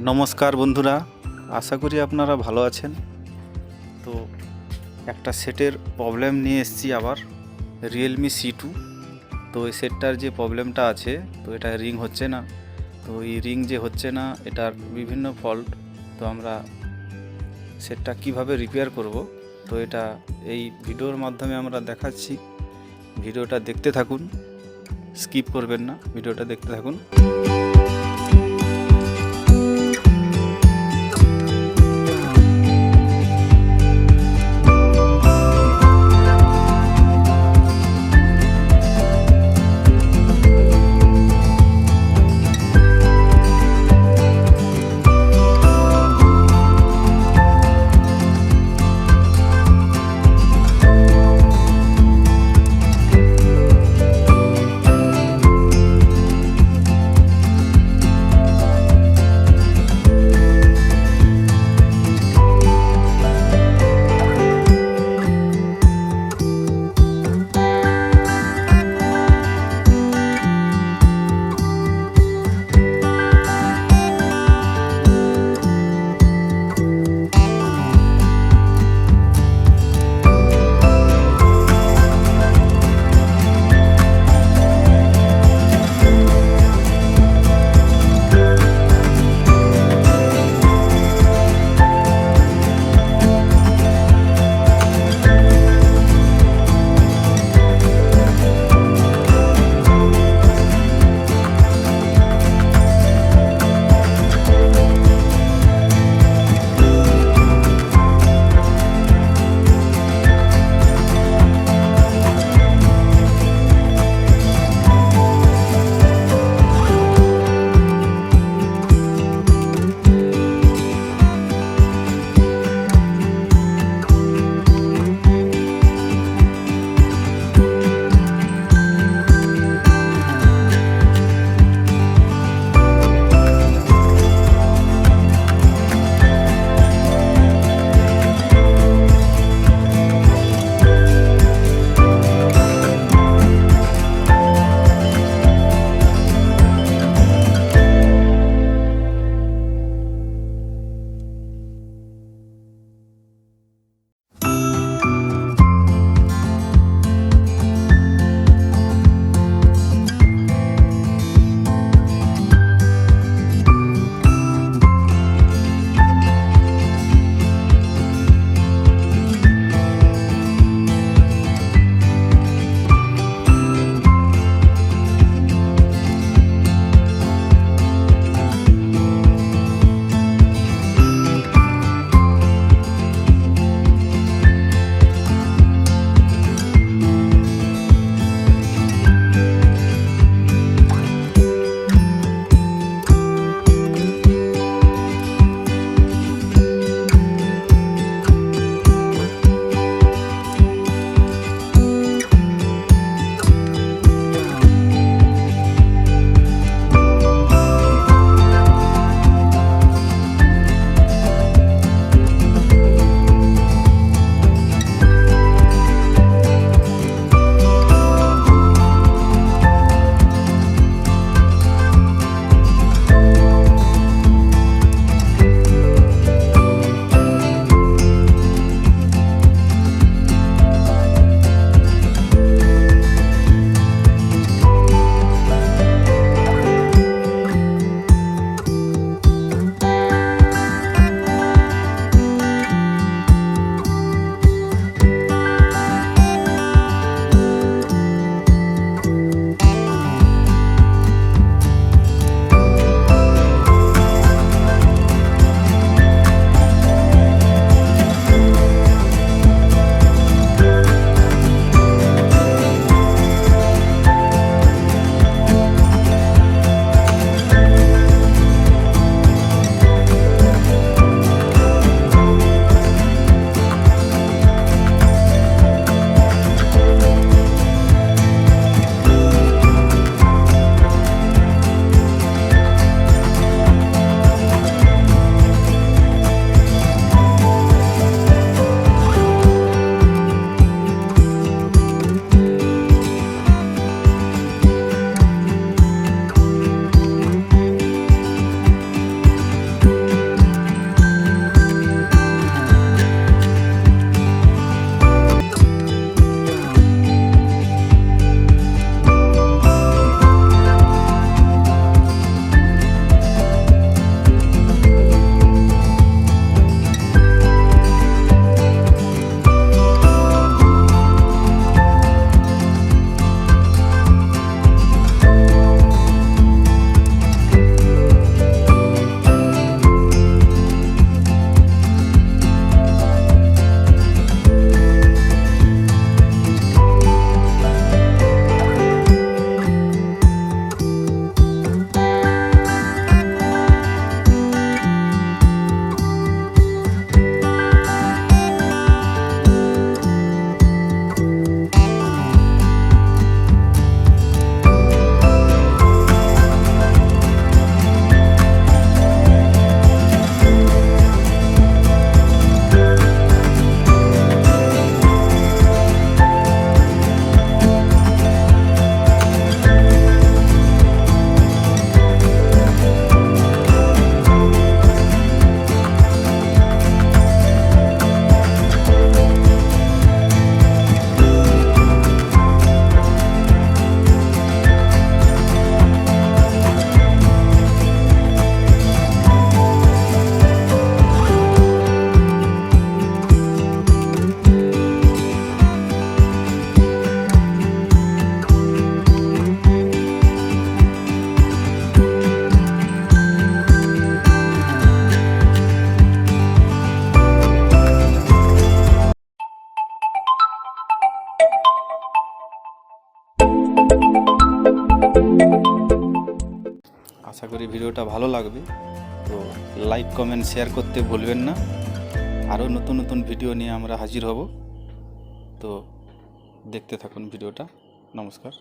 নমস্কার বন্ধুরা, আশা করি আপনারা ভালো আছেন। তো একটা সেটের প্রবলেম নিয়ে এসেছি আবার, রিয়েলমি C2। তো এই সেটটার যে প্রবলেমটা আছে, তো এটা রিং হচ্ছে না। তো এই রিং যে হচ্ছে না, এটার বিভিন্ন ফল্ট। তো আমরা সেটটা কিভাবে রিপেয়ার করব, তো এটা এই ভিডিওর মাধ্যমে আমরা দেখাচ্ছি। ভিডিওটা দেখতে থাকুন, স্কিপ করবেন না, ভিডিওটা দেখতে থাকুন। আশা করি ভিডিওটা ভালো লাগবে, তো লাইক কমেন্ট শেয়ার করতে ভুলবেন না। আরও নতুন নতুন ভিডিও নিয়ে আমরা হাজির হব, তো দেখতে থাকুন ভিডিওটা। নমস্কার।